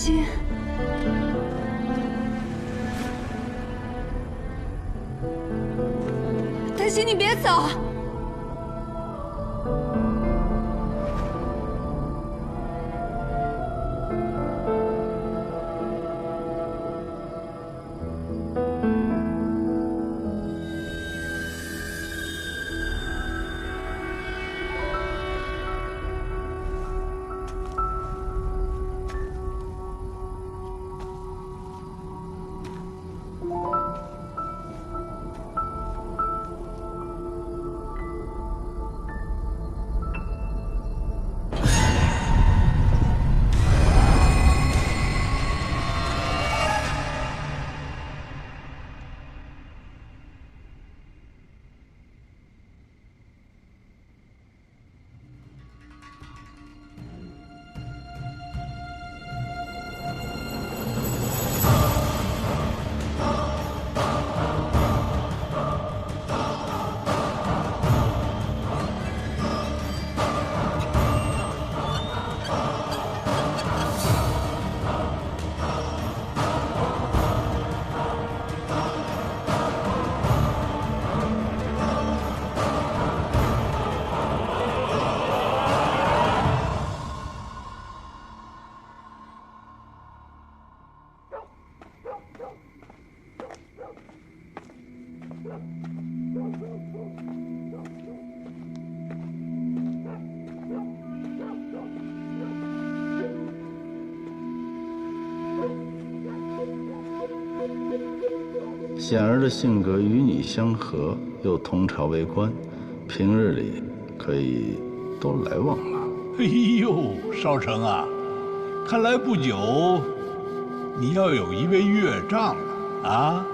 心。担心，你别走。显儿的性格与你相合，又同朝为官，平日里可以多来往嘛。哎呦，少成啊，看来不久你要有一位岳丈了啊！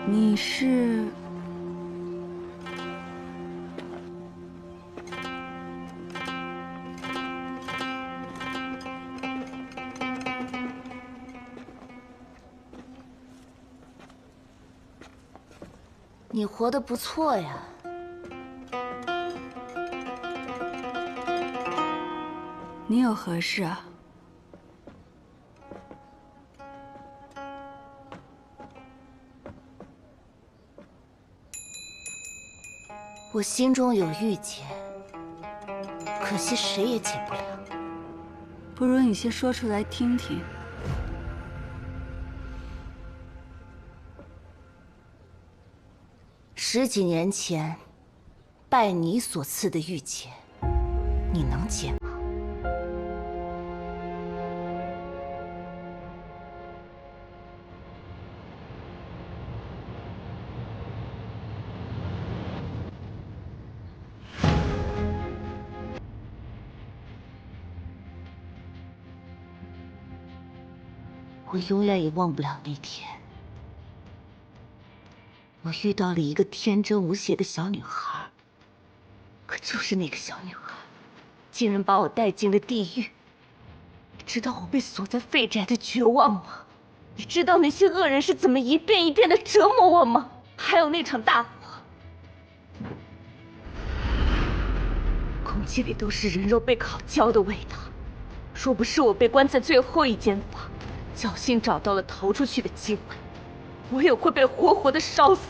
你是？你活得不错呀。你有何事啊？我心中有郁结，可惜谁也解不了。不如你先说出来听听。10几年前，拜你所赐的郁结，你能解吗？我永远也忘不了那天，我遇到了一个天真无邪的小女孩，可就是那个小女孩，竟然把我带进了地狱。你知道我被锁在废宅的绝望吗？你知道那些恶人是怎么一遍一遍的折磨我吗？还有那场大火，空气里都是人肉被烤焦的味道。若不是我被关在最后一间房，侥幸找到了逃出去的机会，我也会被活活的烧死。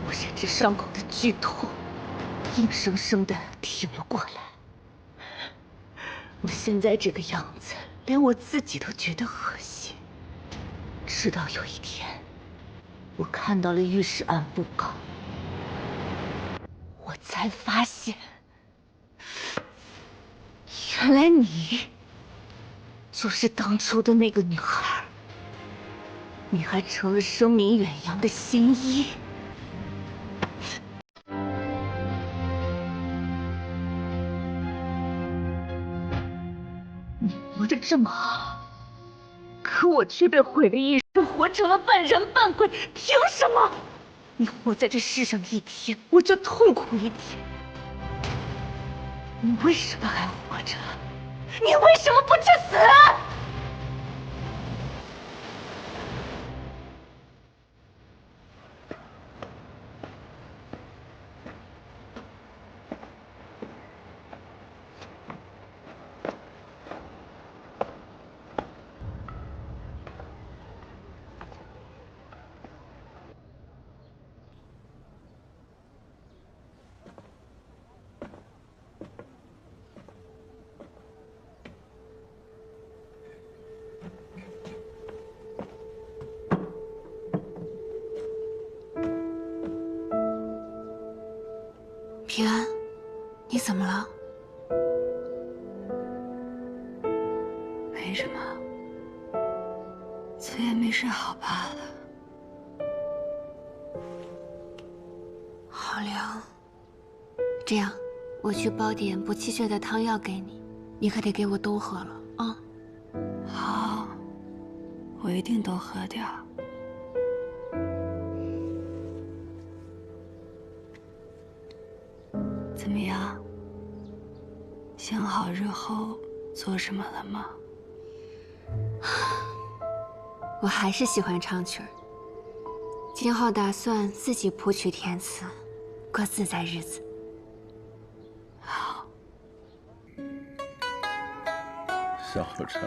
我忍着伤口的剧痛，硬生生的挺了过来。我现在这个样子，连我自己都觉得恶心。直到有一天，我看到了御史案布告，我才发现，原来你就是当初的那个女孩，你还成了声名远扬的新一。你活得这么好，可我却被毁了一生，活成了半人半鬼，凭什么？你活在这世上一天，我就痛苦一天。你为什么还活着？你为什么不去死？平安，你怎么了？没什么，昨夜没睡好罢了。好凉。这样，我去煲点补气血的汤药给你，你可得给我都喝了啊。好，我一定都喝掉。怎么样？想好日后做什么了吗？我还是喜欢唱曲儿，今后打算自己谱曲填词，过自在日子。好。小成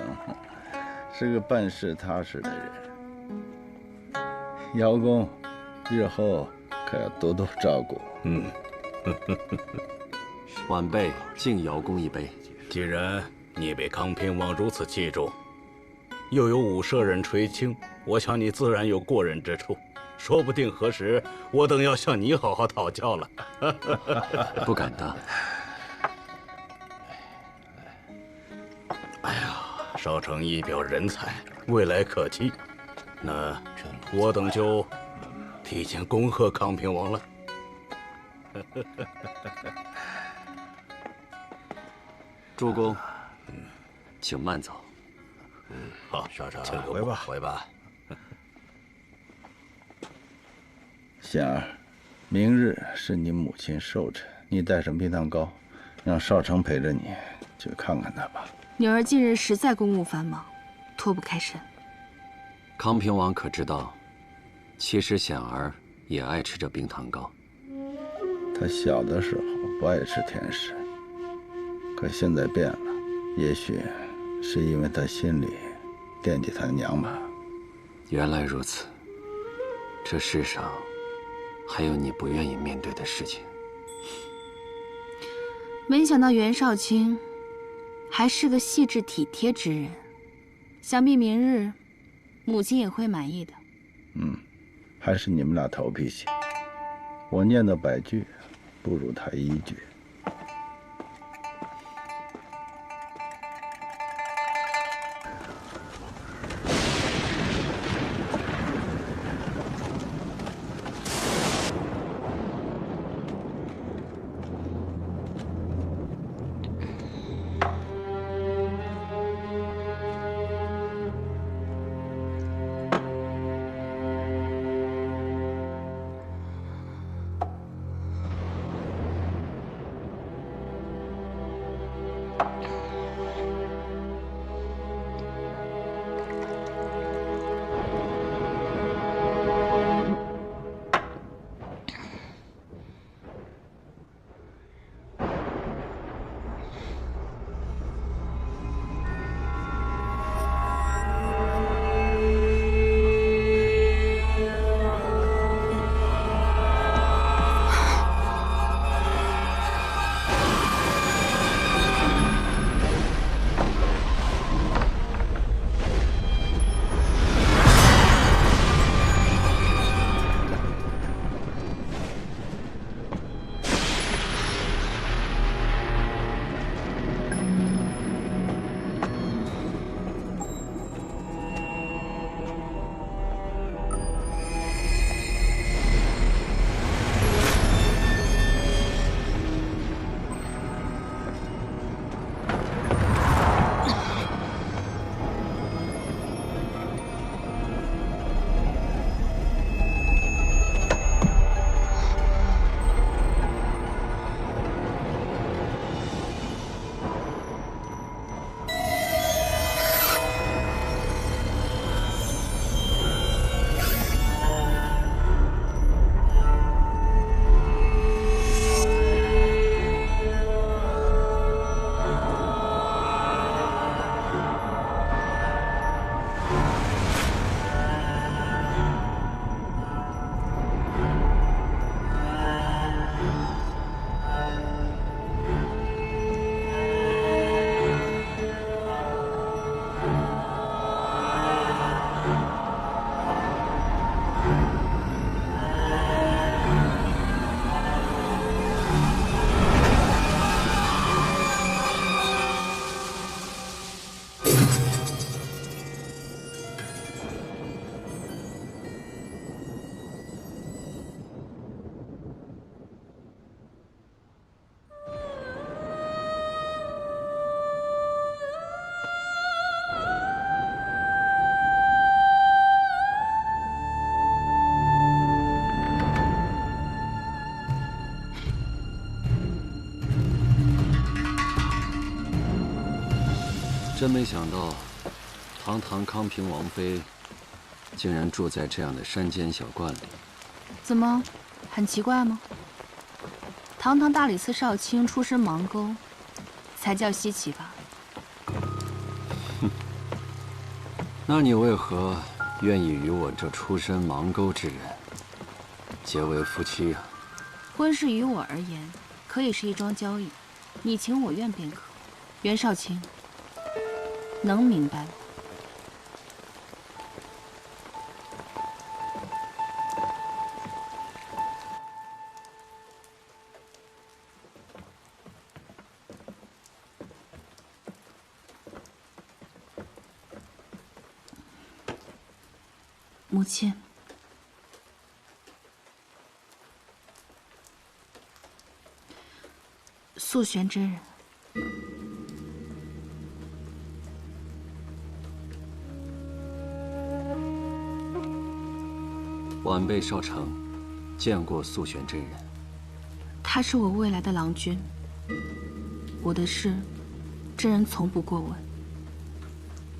是个办事踏实的人，姚公日后可要多多照顾。晚辈敬姚公一杯。既然你被康平王如此器重，又有武舍人垂青，我想你自然有过人之处。说不定何时我等要向你好好讨教了。不敢当。哎呀，少成一表人才，未来可期。那我等就提前恭贺康平王了。诸公，请慢走。好，少成，请回吧，回吧。显儿，明日是你母亲寿辰，你带上冰糖糕，让少成陪着你去看看她吧。女儿近日实在公务繁忙，脱不开身。康平王可知道，其实显儿也爱吃这冰糖糕。她小的时候不爱吃甜食，可现在变了，也许是因为她心里惦记她娘吧。原来如此，这世上还有你不愿意面对的事情。没想到袁少卿还是个细致体贴之人，想必明日母亲也会满意的。还是你们俩头脾气，我念叨100句，不如他1句。真没想到，堂堂康平王妃，竟然住在这样的山间小观里。怎么，很奇怪吗？堂堂大理寺少卿出身盲沟，才叫稀奇吧？那你为何愿意与我这出身盲沟之人结为夫妻啊？婚事于我而言，可以是一桩交易，你情我愿便可。袁少卿，能明白吗？母亲，素玄真人。晚辈少成见过素玄真人。他是我未来的郎君，我的事，真人从不过问。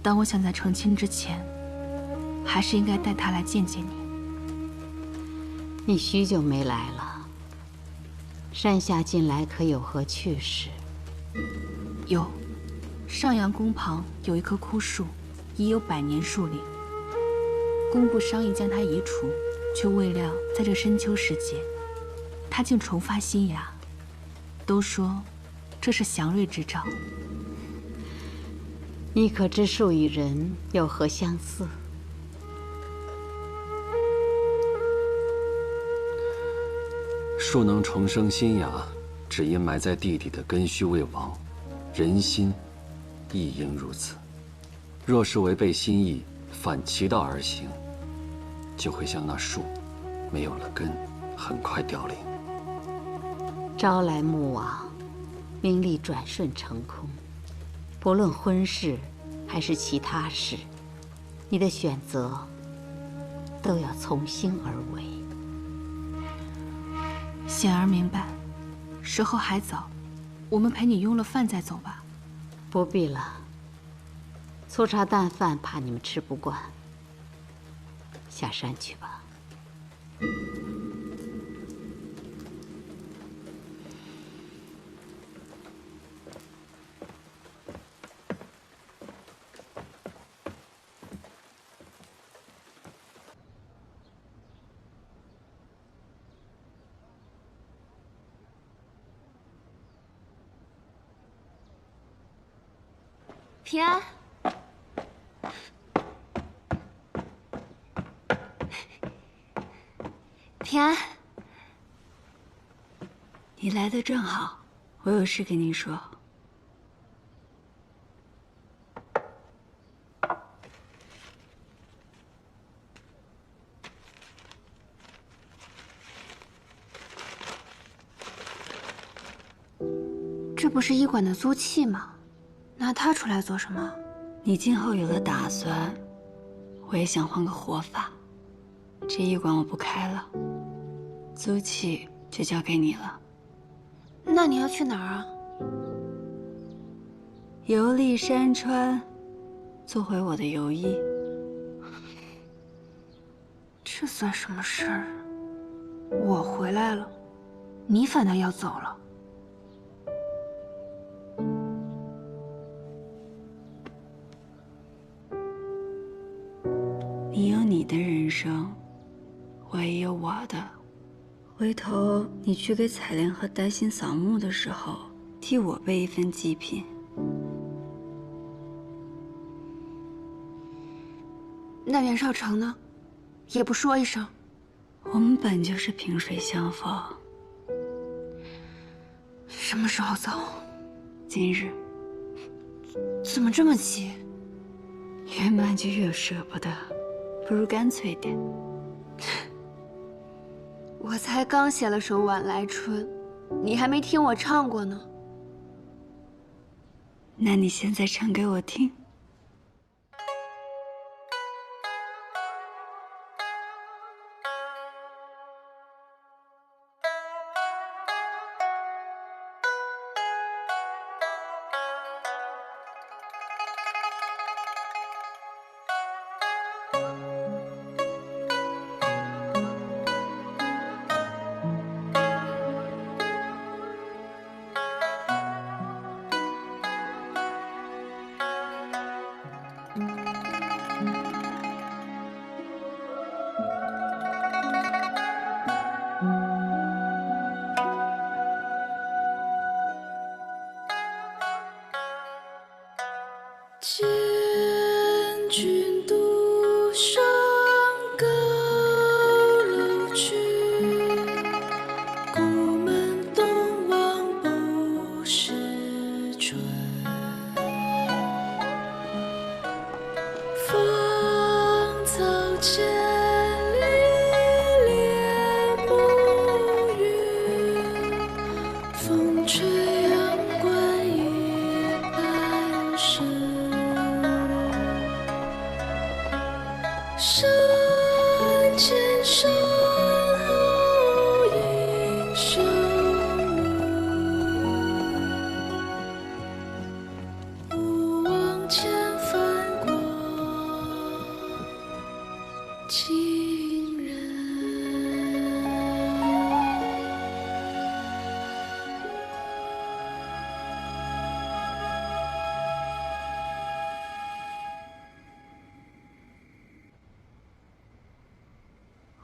但我想在成亲之前，还是应该带他来见见你。你许久没来了，山下近来可有何趣事？有，上阳宫旁有一棵枯树，已有100年树龄。工部商议将它移除，却未料在这深秋时节，它竟重发新芽。都说这是祥瑞之兆。你可知树与人有何相似？树能重生新芽，只因埋在地底的根须未亡。人心亦应如此。若是违背心意，反其道而行，就会像那树，没有了根，很快凋零。朝来暮往，名利转瞬成空。不论婚事还是其他事，你的选择都要从心而为。显而明白，时候还早，我们陪你用了饭再走吧。不必了，粗茶淡饭怕你们吃不惯，下山去吧。平安，平安，你来的正好，我有事跟您说。这不是医馆的租契吗？拿它出来做什么？你今后有了打算，我也想换个活法。这医馆我不开了，租契就交给你了。那你要去哪儿啊？游历山川，做回我的游医。这算什么事儿？我回来了，你反倒要走了。你有你的人生，我也有我的。回头你去给采莲和黛心扫墓的时候，替我备一份祭品。那袁绍成呢？也不说一声。我们本就是萍水相逢。什么时候走？今日。怎么这么急？越慢就越舍不得。不如干脆点。我才刚写了首《晚来春》，你还没听我唱过呢。那你现在唱给我听。君独上高楼去，故门东望不是春。芳草千里连暮云，风吹阳关一半生。山前山后映秋暮，勿忘前番过情人。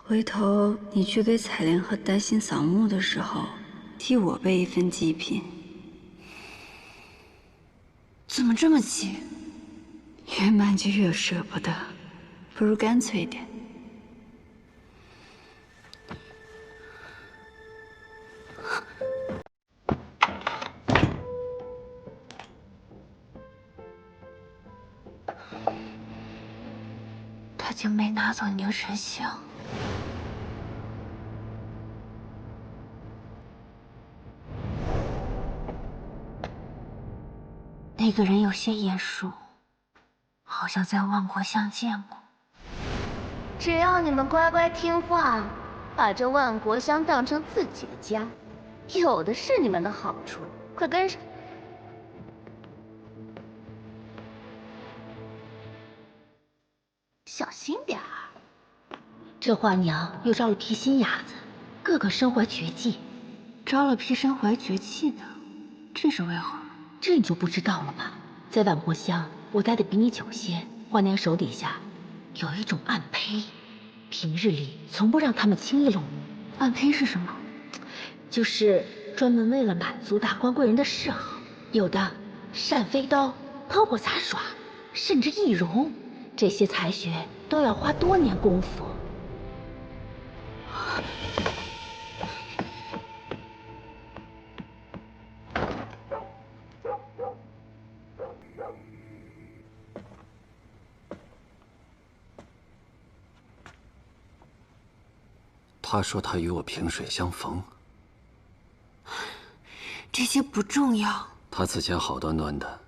回头你去给彩莲和丹心扫墓的时候，替我备一份祭品。怎么这么急？越慢就越舍不得，不如干脆点。他竟没拿走凝神香。那个人有些眼熟，好像在万国巷见过。只要你们乖乖听话，把这万国香当成自己的家，有的是你们的好处。快跟上！小心点儿，这华娘又招了批新伢子，个个身怀绝技。招了批身怀绝技的，这是为何？这你就不知道了吧？在万国乡，我待的比你久些。华娘手底下有一种暗胚，平日里从不让他们轻易拢入。暗胚是什么？就是专门为了满足大官贵人的嗜好，有的扇飞刀、抛火杂耍，甚至易容，这些才学都要花多年功夫。他说他与我萍水相逢，这些不重要。他此前好端端的，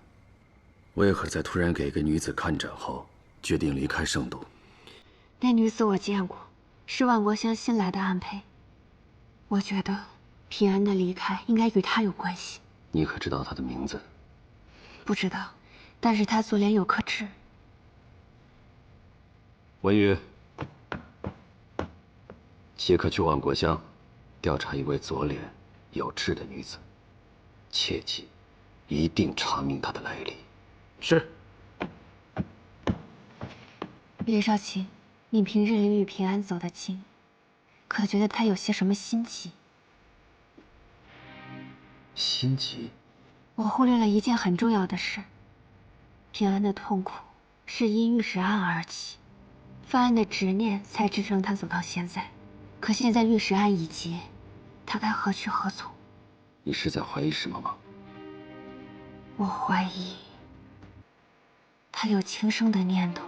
为何在突然给一个女子看诊后，决定离开圣都？那女子我见过，是万国乡新来的暗胚。我觉得平安的离开应该与她有关系。你可知道她的名字？不知道，但是她左脸有颗痣。文宇，即刻去万国乡调查一位左脸有痣的女子，切记，一定查明她的来历。是。李少奇，你平日里与平安走得近，可觉得他有些什么心急？心急？我忽略了一件很重要的事。平安的痛苦是因玉石案而起，犯案的执念才支撑他走到现在。可现在玉石案已结，他该何去何从？你是在怀疑什么吗？我怀疑他有轻生的念头。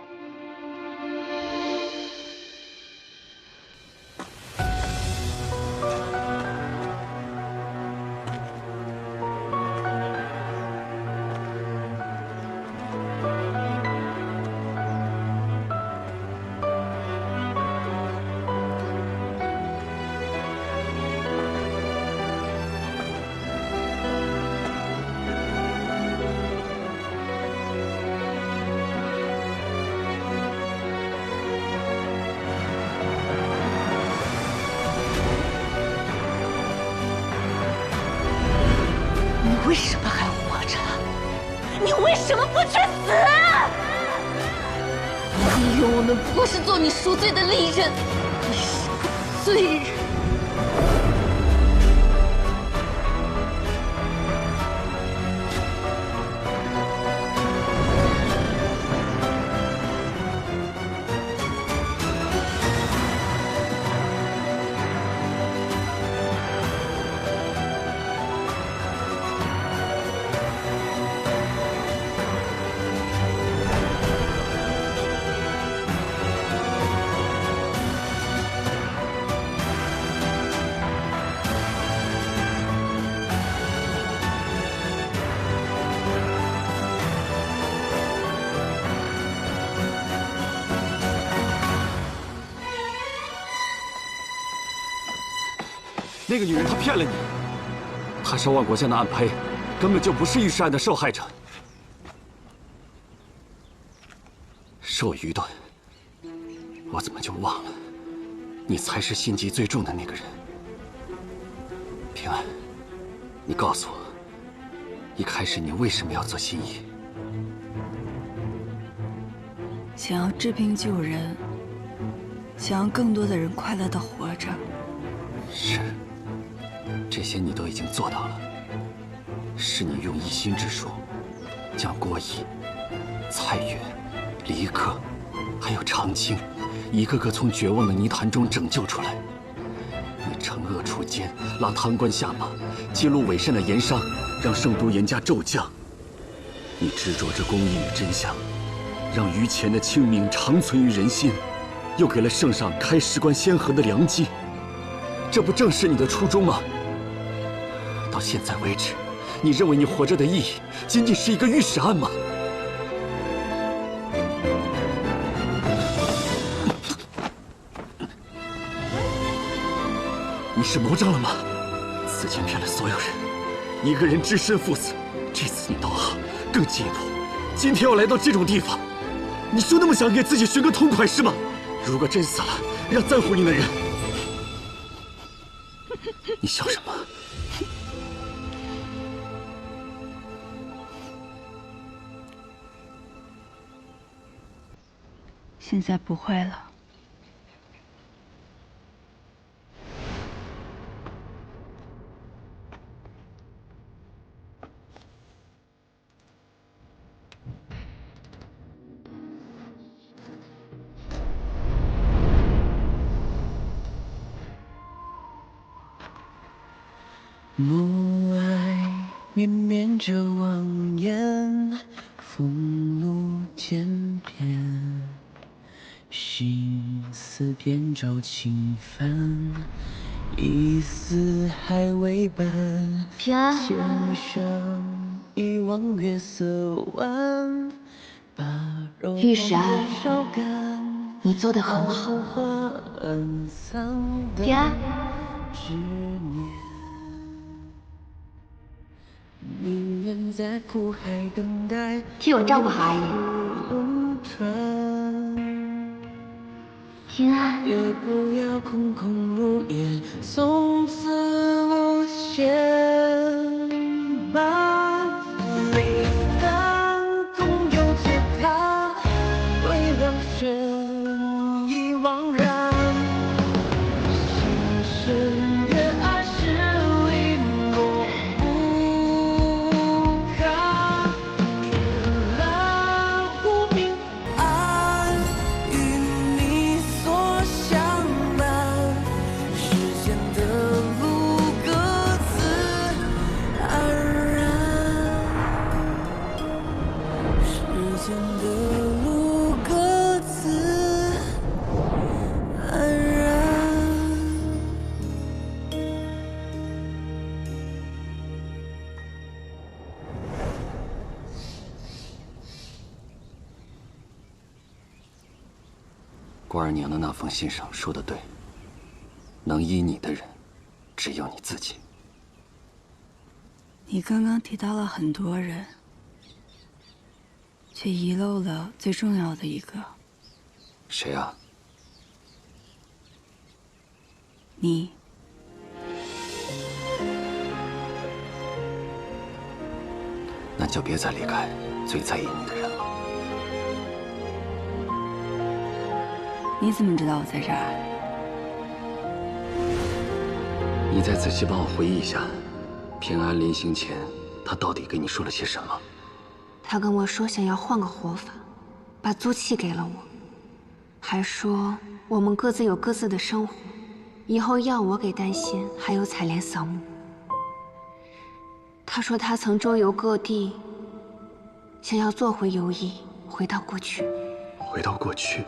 为什么还活着？你为什么不去死？你以为我们不过是做你赎罪的利刃？你是个罪人！那个女人她骗了你，她是万国香的暗胚，根本就不是御史案的受害者。是我愚钝，我怎么就忘了，你才是心机最重的那个人。平安，你告诉我，一开始你为什么要做心医？想要治病救人，想让更多的人快乐地活着。是，这些你都已经做到了。是你用一心之术，将郭乙、蔡远、离克，还有长青，一个个从绝望的泥潭中拯救出来。你惩恶除奸，拉贪官下马，揭露伪善的盐商，让圣都严加骤降。你执着着公义与真相，让于前的清明长存于人心，又给了圣上开石棺先河的良机。这不正是你的初衷吗？到现在为止，你认为你活着的意义仅仅是一个御史案吗？你是魔障了吗？此前骗了所有人，一个人只身赴死。这次你倒好，更进一步，今天要来到这种地方，你就那么想给自己寻个痛快是吗？如果真死了，让在乎你的人，你笑什么？现在不会了。暮霭绵绵着望眼，风露渐变，心思遍照轻帆，一丝还未半。平安，天上一望月色弯，把柔御史案烧干。你做得很好。平安，替我照顾好阿姨。平安，也不要空空如也，从此无牵绊。离难总有解答，为了悬疑惘然。心深越爱是离落不堪，天蓝无明暗，与你所相伴。时间的路各自安然，时间的路各自安然。关儿娘的那封信上说的对，能医你的人，只有你自己。你刚刚提到了很多人，却遗漏了最重要的一个。谁啊？你。那就别再离开最在意你的人了。你怎么知道我在这儿？你再仔细帮我回忆一下，平安临行前，他到底跟你说了些什么？他跟我说想要换个活法，把租契给了我，还说我们各自有各自的生活，以后要我给丹仙还有采莲扫墓。他说他曾周游各地，想要做回游医，回到过去。回到过去？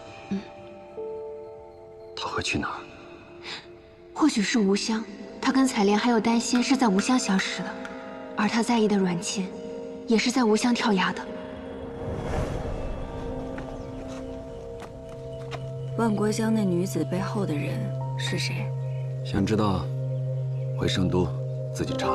他会去哪儿？或许是无香。他跟采莲还有丹仙是在无香相识的，而他在意的阮倩，也是在无香跳崖的。万国香那女子背后的人是谁？想知道，回圣都自己查。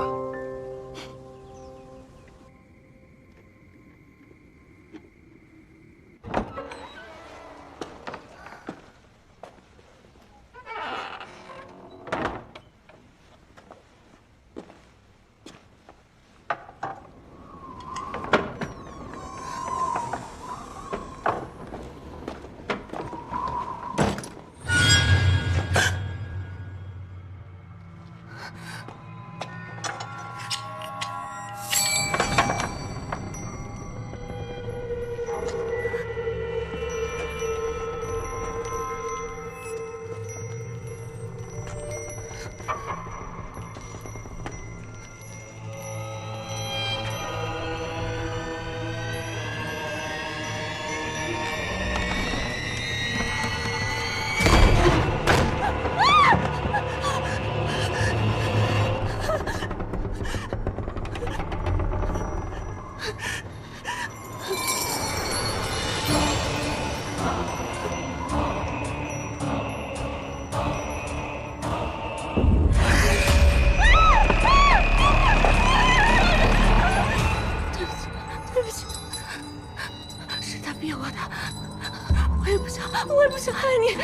我也不想害你，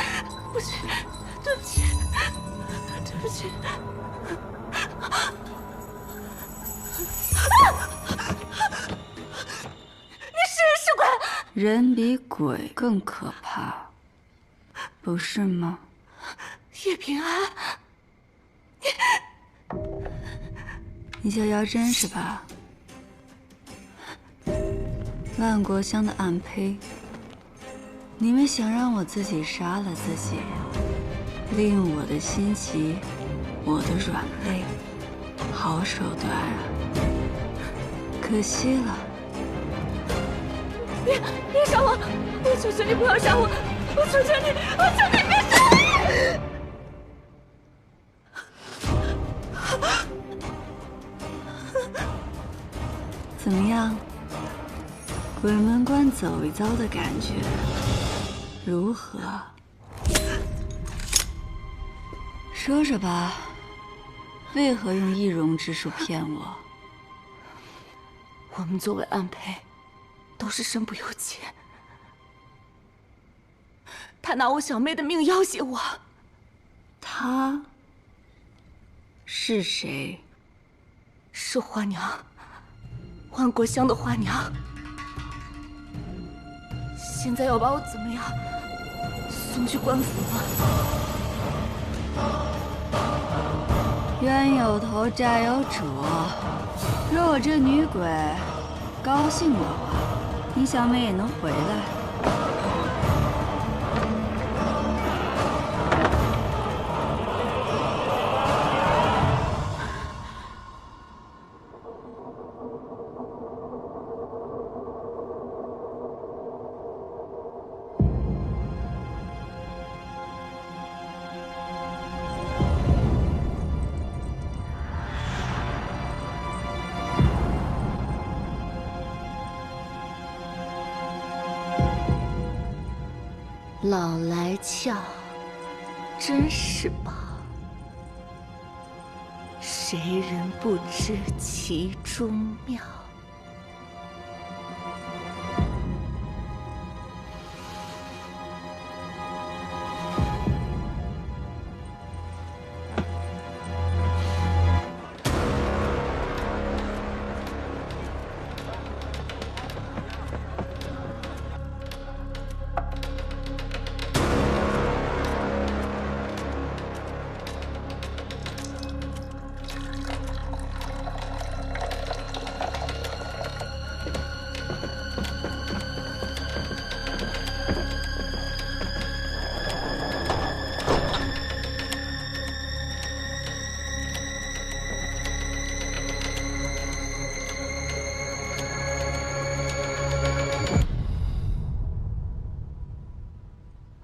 不是，对不起，对不起。你是人是鬼？人比鬼更可怕，不是吗？叶平安，你叫姚真是吧？万国香的暗胚。 你们想让我自己杀了自己，利用我的心急，我的软肋，好手段啊！可惜了。别杀我！我求求你不要杀我！我求求你！我求你别杀我！怎么样？鬼门关走一遭的感觉？ 如何？说说吧，为何用易容之术骗我？我们作为暗胚，都是身不由己。他拿我小妹的命要挟我。他是谁？是花娘，万国香的花娘。现在要把我怎么样？ 送去官府了。冤有头，债有主。若我这女鬼高兴的话，你小妹也能回来。老来俏，真是宝。谁人不知其中妙？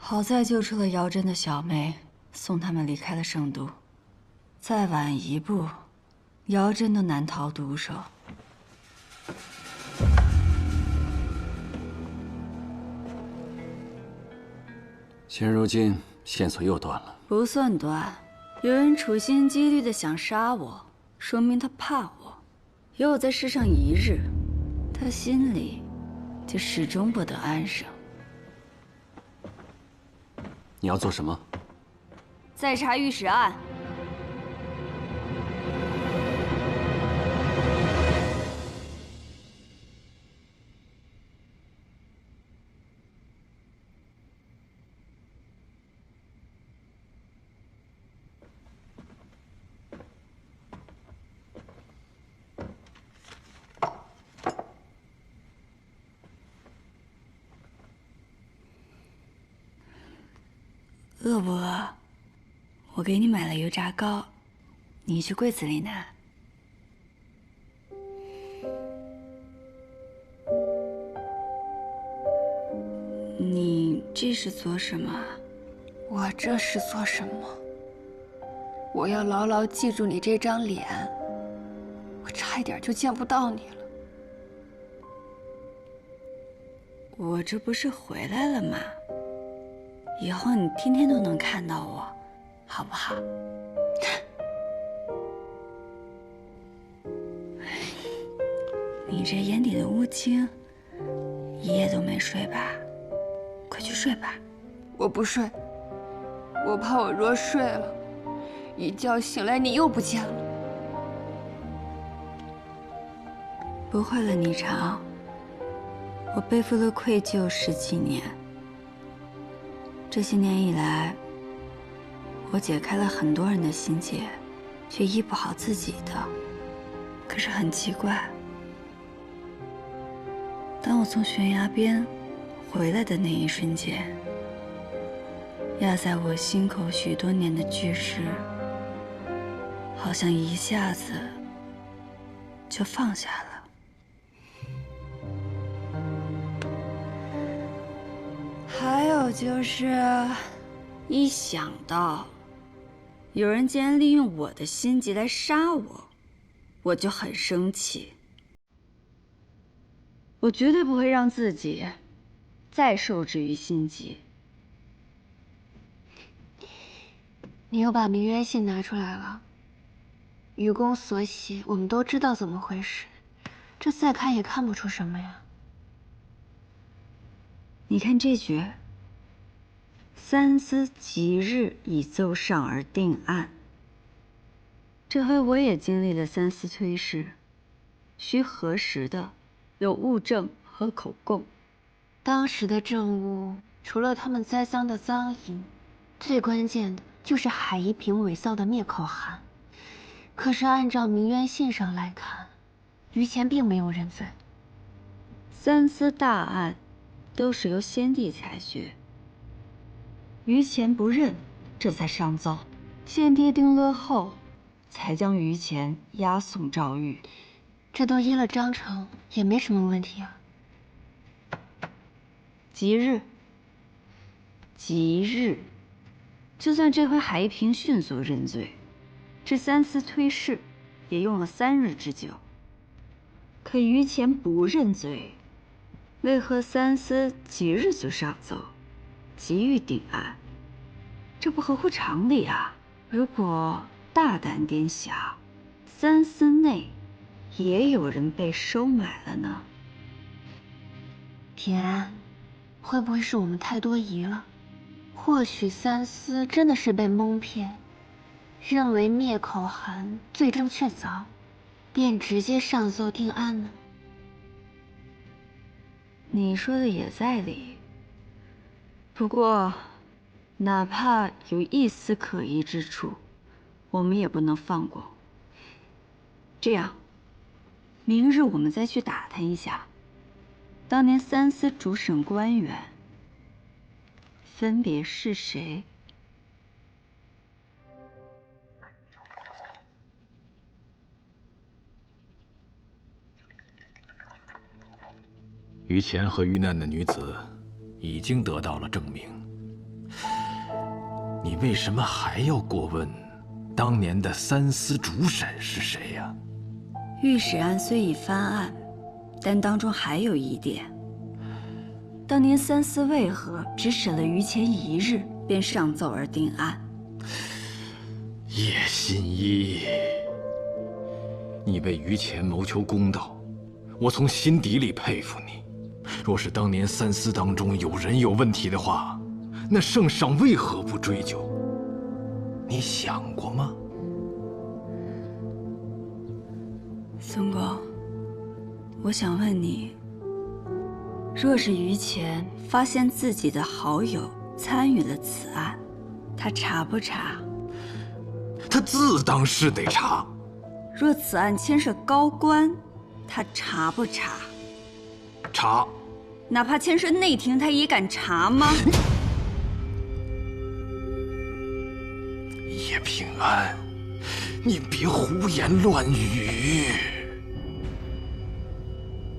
好在救出了姚真的小妹，送他们离开了圣都。再晚一步，姚真都难逃毒手。现如今线索又断了，不算断，有人处心积虑的想杀我，说明他怕我。有我在世上一日，他心里就始终不得安生。你要做什么？再查御史案。饿不饿？我给你买了油炸糕，你去柜子里拿。你这是做什么？我这是做什么？我要牢牢记住你这张脸，我差一点就见不到你了。我这不是回来了吗？以后你天天都能看到我，好不好？你这眼底的乌青，一夜都没睡吧？快去睡吧。我不睡，我怕我若睡了，一觉醒来你又不见了。不会了，霓裳，我背负了愧疚10几年。这些年以来，我解开了很多人的心结，却医不好自己的。可是很奇怪，当我从悬崖边回来的那一瞬间，压在我心口许多年的巨石，好像一下子就放下了。还有就是，一想到有人竟然利用我的心结来杀我，我就很生气。我绝对不会让自己再受制于心结。你又把明渊信拿出来了，愚公所写，我们都知道怎么回事，这再看也看不出什么呀。你看这句：三思吉日以奏上而定案。这回我也经历了三思推事，需核实的有物证和口供。当时的证物除了他们栽赃的赃银，最关键的就是海一平伪造的灭口函。可是按照明渊信上来看，于谦并没有认罪。三思大案都是由先帝裁决，于谦不认，这才上奏。先帝定论后，才将于谦押送诏狱。这都依了章程，也没什么问题啊。吉日，吉日，就算这回海一平迅速认罪，这三思推事也用了3日之久。可于谦不认罪，为何三思吉日就上奏，急于定案？这不合乎常理啊！如果大胆点想，三思内也有人被收买了呢？平安，会不会是我们太多疑了？或许三思真的是被蒙骗，认为灭口函罪证确凿，便直接上奏定案呢？你说的也在理，不过哪怕有一丝可疑之处，我们也不能放过。这样，明日我们再去打探一下，当年三司主审官员分别是谁。于谦和遇难的女子已经得到了证明，你为什么还要过问当年的三司主审是谁呀？御史案虽已翻案，但当中还有疑点。当年三司为何只审了于谦1日便上奏而定案？叶新一，你为于前谋求公道，我从心底里佩服你。若是当年三司当中有人有问题的话，那圣上为何不追究？你想过吗？孙公，我想问你，若是于前发现自己的好友参与了此案，他查不查？他自当是得查。若此案牵涉高官，他查不查？查。哪怕牵涉内廷，他也敢查吗？叶平安，你别胡言乱语。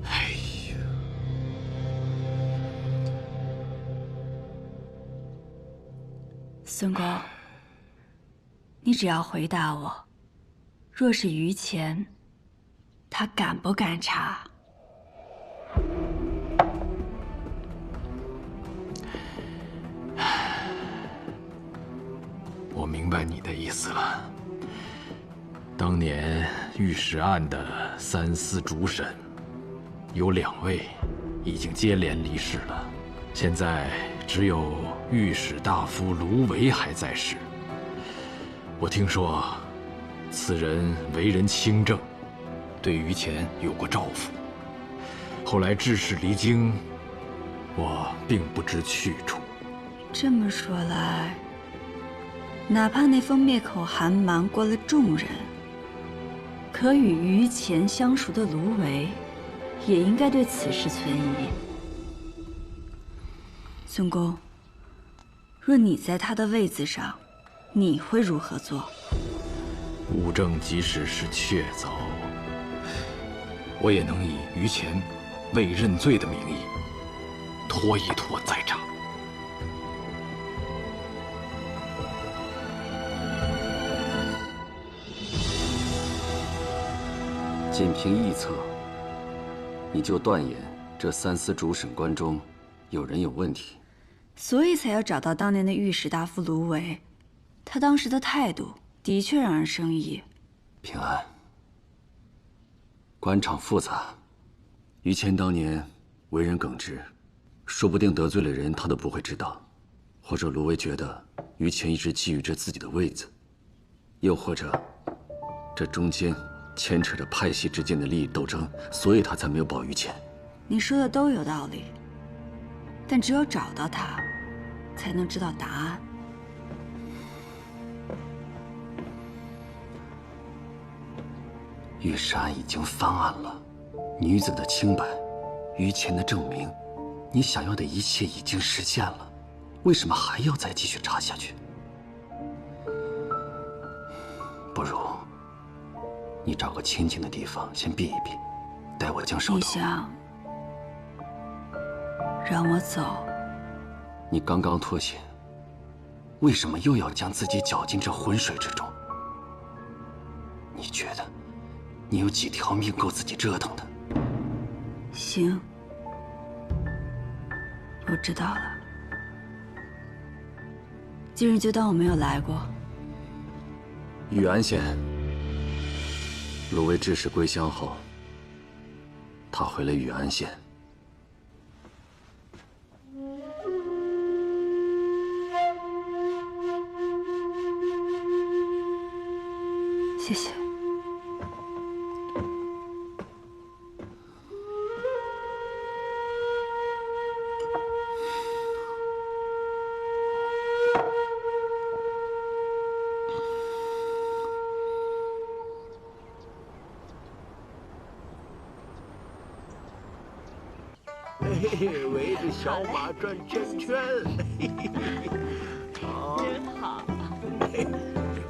哎呀，孙公，你只要回答我，若是于前，他敢不敢查？我明白你的意思了。当年御史案的三司主审，有2位已经接连离世了，现在只有御史大夫卢维还在世。我听说，此人为人清正，对于前有过照拂。后来致仕离京，我并不知去处。这么说来，哪怕那封灭口函瞒过了众人，可与于前相熟的卢维，也应该对此事存疑。孙公，若你在他的位子上，你会如何做？物证即使是确凿，我也能以于前未认罪的名义，拖一拖再查。仅凭臆测，你就断言这三司主审官中有人有问题，所以才要找到当年的御史大夫卢维。他当时的态度的确让人生疑。平安，官场复杂，于谦当年为人耿直，说不定得罪了人他都不会知道，或者卢维觉得于谦一直觊觎着自己的位子，又或者这中间牵扯着派系之间的利益斗争，所以他才没有保于谦。你说的都有道理，但只有找到他，才能知道答案。御史案已经翻案了，女子的清白，于谦的证明，你想要的一切已经实现了，为什么还要再继续查下去？不如你找个清静的地方先避一避，待我将手头。你想让我走？你刚刚脱险，为什么又要将自己搅进这浑水之中？你觉得你有几条命够自己折腾的？行，我知道了。今日就当我没有来过。禹安县，卢维致仕归乡后，他回了禹安县。谢谢。围着小马转圈圈，好，真好。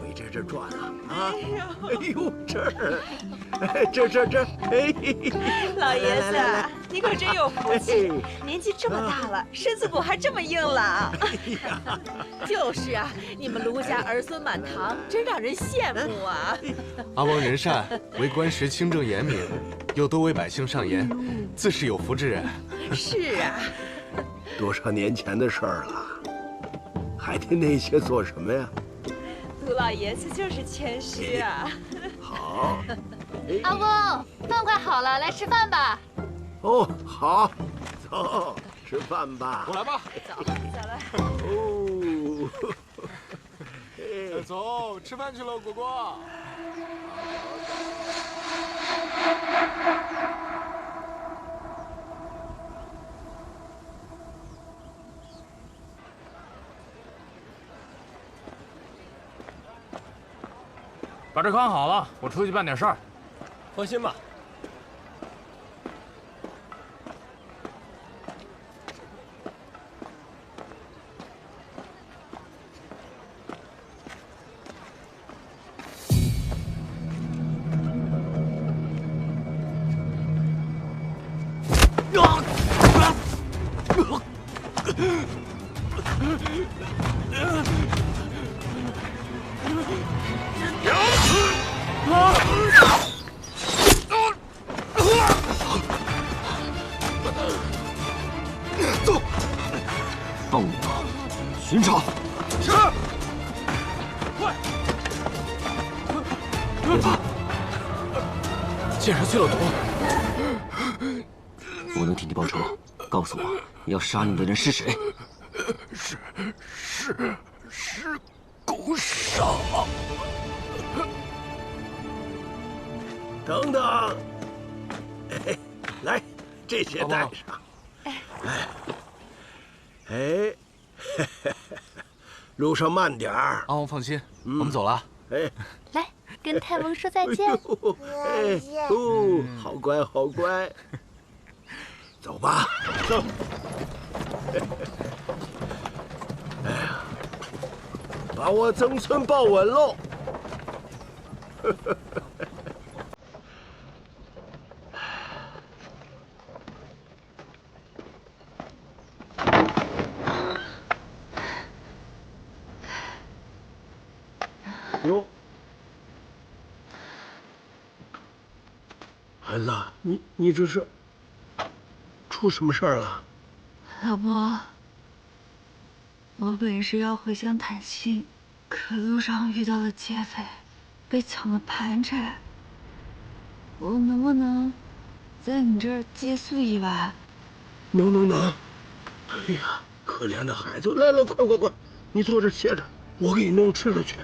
围着这转啊！哎呦，这儿，这，哎，老爷子，你可真有福气，年纪这么大了，身子骨还这么硬朗。就是啊，你们卢家儿孙满堂，真让人羡慕啊。阿王仁善，为官时清正严明，又多为百姓上言，自是有福之人。是啊，多少年前的事儿了，还提那些做什么呀？杜老爷子就是谦虚啊。好。阿公，饭快好了，来吃饭吧。哦，好，走，吃饭吧。我来吧。走，走了。哦。走，吃饭去了，果果。把这看好了，我出去办点事儿。放心吧。动武，寻找。是。快！别怕，竟然碎了毒。我能替你报仇。告诉我，要杀你的人是谁？是宫少。等等，来，这些带上。哎，路上慢点儿。阿王放心，我们走了。哎，来，跟泰翁说再见。哎，哦，好乖，好乖。走吧，走。哎呀，把我曾村抱稳喽。哟，孩子，你这是出什么事儿了？老伯，我本是要回乡探亲，可路上遇到了劫匪，被抢了盘缠。我能不能在你这儿借宿一晚？能。哎呀，可怜的孩子，来，快，你坐这歇着，我给你弄吃的去。